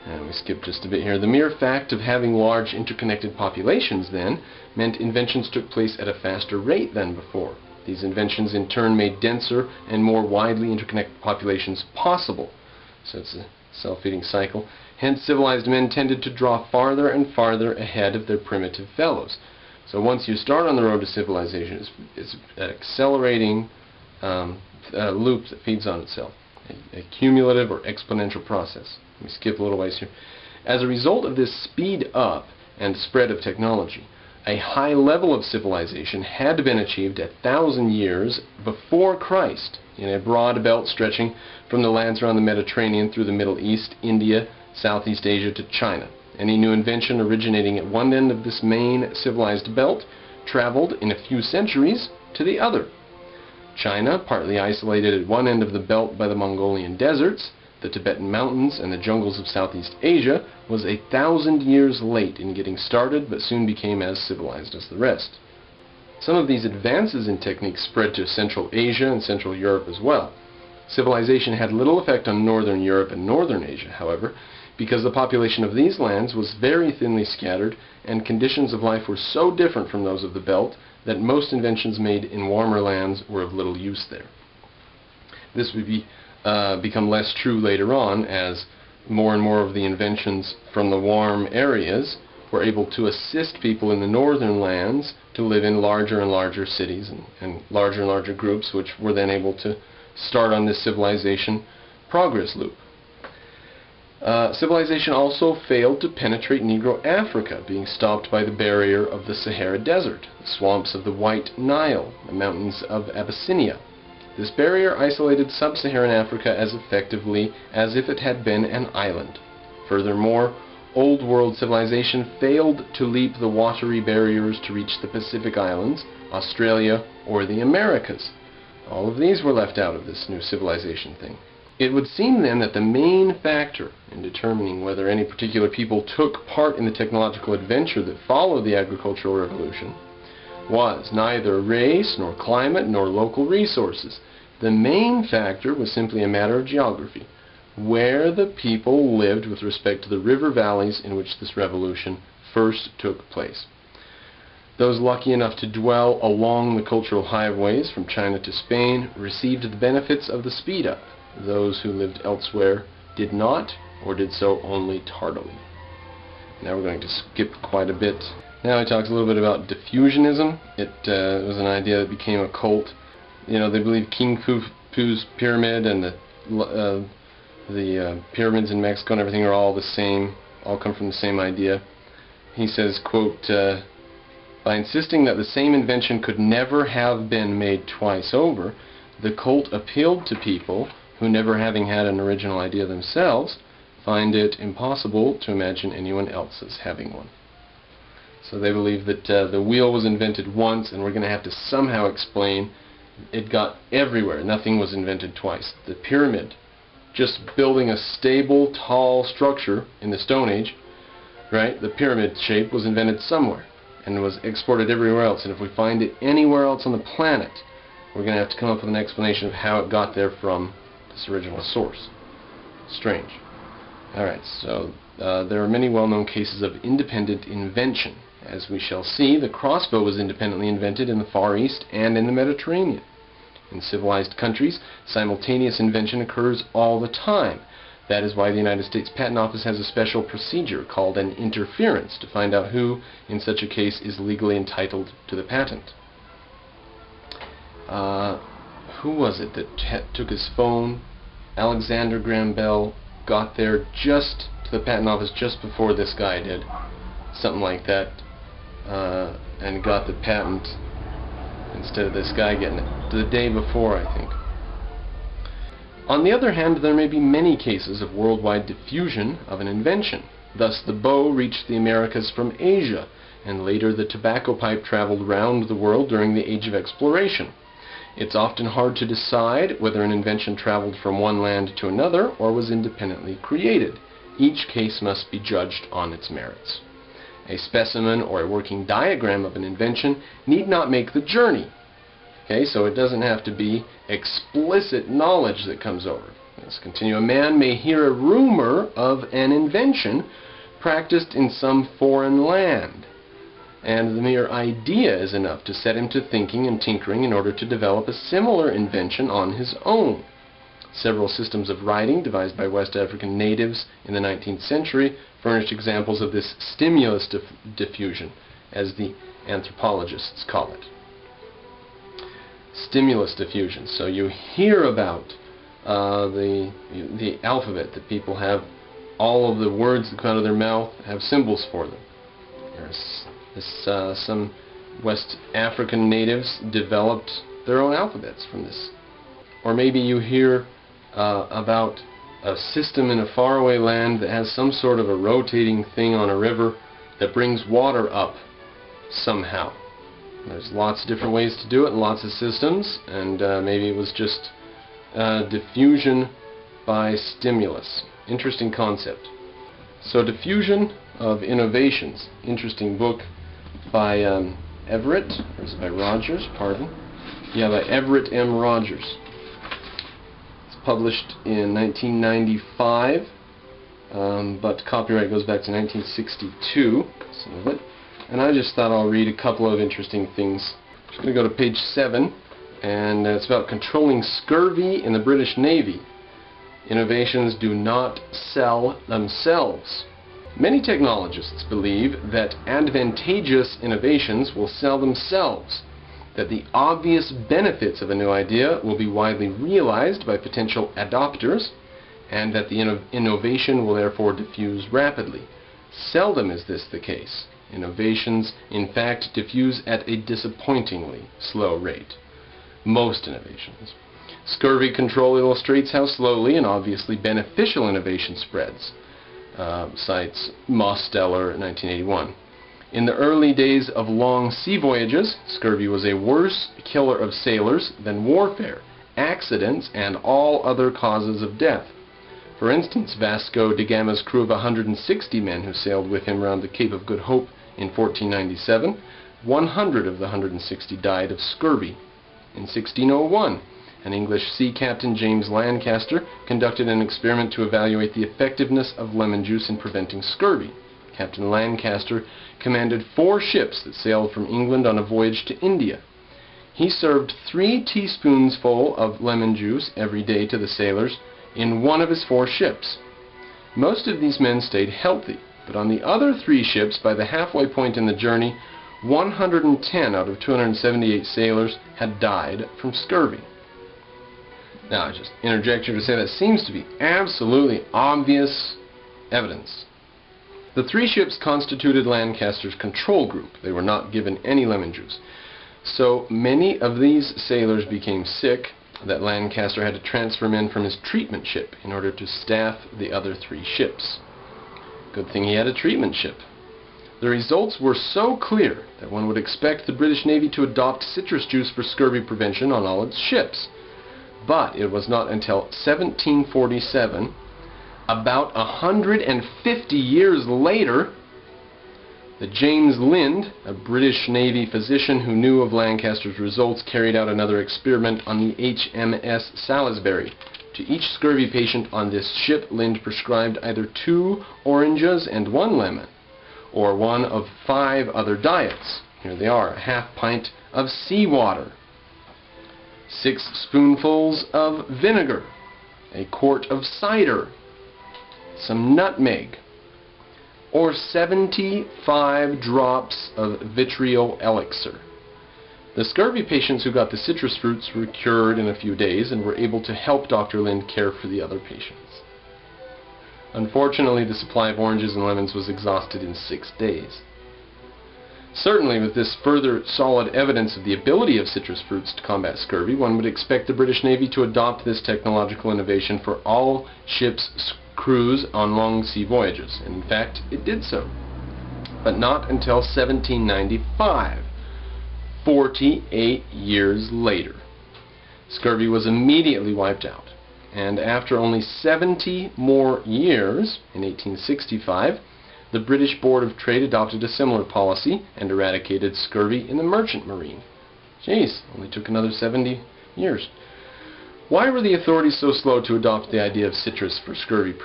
And we skip just a bit here. The mere fact of having large interconnected populations, then, meant inventions took place at a faster rate than before. These inventions, in turn, made denser and more widely interconnected populations possible. So it's a self-feeding cycle. Hence, civilized men tended to draw farther and farther ahead of their primitive fellows. So once you start on the road to civilization, it's an accelerating loop that feeds on itself, a cumulative or exponential process. Let me skip a little ways here. As a result of this speed up and spread of technology, a high level of civilization had been achieved 1,000 years before Christ in a broad belt stretching from the lands around the Mediterranean through the Middle East, India, Southeast Asia to China. Any new invention originating at one end of this main civilized belt traveled in a few centuries to the other. China, partly isolated at one end of the belt by the Mongolian deserts, the Tibetan mountains, and the jungles of Southeast Asia, was 1,000 years late in getting started, but soon became as civilized as the rest. Some of these advances in technique spread to Central Asia and Central Europe as well. Civilization had little effect on Northern Europe and Northern Asia, however, because the population of these lands was very thinly scattered and conditions of life were so different from those of the belt that most inventions made in warmer lands were of little use there. This would become less true later on as more and more of the inventions from the warm areas were able to assist people in the northern lands to live in larger and larger cities and larger groups, which were then able to start on this civilization progress loop. Civilization also failed to penetrate Negro Africa, being stopped by the barrier of the Sahara Desert, the swamps of the White Nile, the mountains of Abyssinia. This barrier isolated sub-Saharan Africa as effectively as if it had been an island. Furthermore, Old World civilization failed to leap the watery barriers to reach the Pacific Islands, Australia, or the Americas. All of these were left out of this new civilization thing. It would seem then that the main factor in determining whether any particular people took part in the technological adventure that followed the agricultural revolution was neither race, nor climate, nor local resources. The main factor was simply a matter of geography, where the people lived with respect to the river valleys in which this revolution first took place. Those lucky enough to dwell along the cultural highways from China to Spain received the benefits of the speed up. Those who lived elsewhere did not, or did so only tardily. Now we're going to skip quite a bit. Now he talks a little bit about diffusionism. It was an idea that became a cult. You know, they believe King Khufu's pyramid and the pyramids in Mexico and everything are all the same, all come from the same idea. He says, quote, by insisting that the same invention could never have been made twice over, the cult appealed to people who, never having had an original idea themselves, find it impossible to imagine anyone else as having one. So they believe that the wheel was invented once, and we're going to have to somehow explain it got everywhere. Nothing was invented twice. The pyramid, just building a stable, tall structure in the Stone Age, right? The pyramid shape was invented somewhere and was exported everywhere else. And if we find it anywhere else on the planet, we're going to have to come up with an explanation of how it got there from this original source. Strange. Alright, so there are many well-known cases of independent invention. As we shall see, the crossbow was independently invented in the Far East and in the Mediterranean. In civilized countries, simultaneous invention occurs all the time. That is why the United States Patent Office has a special procedure called an interference to find out who, in such a case, is legally entitled to the patent. Who was it that took his phone? Alexander Graham Bell got there just to the patent office just before this guy did. Something like that. And got the patent instead of this guy getting it. The day before, I think. On the other hand, there may be many cases of worldwide diffusion of an invention. Thus the bow reached the Americas from Asia, and later the tobacco pipe traveled round the world during the Age of Exploration. It's often hard to decide whether an invention traveled from one land to another or was independently created. Each case must be judged on its merits. A specimen or a working diagram of an invention need not make the journey. Okay, so it doesn't have to be explicit knowledge that comes over. Let's continue. A man may hear a rumor of of an invention practiced in some foreign land. And the mere idea is enough to set him to thinking and tinkering in order to develop a similar invention on his own. Several systems of writing devised by West African natives in the 19th century furnished examples of this stimulus diffusion, as the anthropologists call it. Stimulus diffusion. So you hear about the alphabet, that people have all of the words that come out of their mouth have symbols for them. Some West African natives developed their own alphabets from this. Or maybe you hear about a system in a faraway land that has some sort of a rotating thing on a river that brings water up somehow. There's lots of different ways to do it and lots of systems, and maybe it was just diffusion by stimulus. Interesting concept. So Diffusion of Innovations, interesting book by Everett, or is it by Rogers, pardon? Yeah, by Everett M. Rogers. It's published in 1995, but copyright goes back to 1962, some of it. And I just thought I'll read a couple of interesting things. I'm just going to go to page 7, and it's about controlling scurvy in the British Navy. Innovations do not sell themselves. Many technologists believe that advantageous innovations will sell themselves, that the obvious benefits of a new idea will be widely realized by potential adopters, and that the innovation will therefore diffuse rapidly. Seldom is this the case. Innovations, in fact, diffuse at a disappointingly slow rate. Most innovations. Scurvy control illustrates how slowly and obviously beneficial innovation spreads. Cites Mosteller, 1981. In the early days of long sea voyages, scurvy was a worse killer of sailors than warfare, accidents, and all other causes of death. For instance, Vasco da Gama's crew of 160 men who sailed with him round the Cape of Good Hope in 1497, 100 of the 160 died of scurvy. In 1601, an English sea captain, James Lancaster, conducted an experiment to evaluate the effectiveness of lemon juice in preventing scurvy. Captain Lancaster commanded 4 ships that sailed from England on a voyage to India. He served 3 teaspoonsful of lemon juice every day to the sailors in one of his 4 ships. Most of these men stayed healthy, but on the other 3 ships, by the halfway point in the journey, 110 out of 278 sailors had died from scurvy. Now, I just interject here to say that seems to be absolutely obvious evidence. The 3 ships constituted Lancaster's control group. They were not given any lemon juice. So many of these sailors became sick that Lancaster had to transfer men from his treatment ship in order to staff the other 3 ships. Good thing he had a treatment ship. The results were so clear that one would expect the British Navy to adopt citrus juice for scurvy prevention on all its ships. But it was not until 1747, about 150 years later, that James Lind, a British Navy physician who knew of Lancaster's results, carried out another experiment on the HMS Salisbury. To each scurvy patient on this ship, Lind prescribed either 2 oranges and 1 lemon, or one of 5 other diets. Here they are: a half pint of seawater, 6 spoonfuls of vinegar, a quart of cider, some nutmeg, or 75 drops of vitriol elixir. The scurvy patients who got the citrus fruits were cured in a few days and were able to help Dr. Lind care for the other patients. Unfortunately, the supply of oranges and lemons was exhausted in 6 days. Certainly, with this further solid evidence of the ability of citrus fruits to combat scurvy, one would expect the British Navy to adopt this technological innovation for all ships' crews on long sea voyages. And in fact, it did so. But not until 1795, 48 years later. Scurvy was immediately wiped out. And after only 70 more years, in 1865, the British Board of Trade adopted a similar policy and eradicated scurvy in the merchant marine. Jeez, only took another 70 years. Why were the authorities so slow to adopt the idea of citrus for scurvy prevention?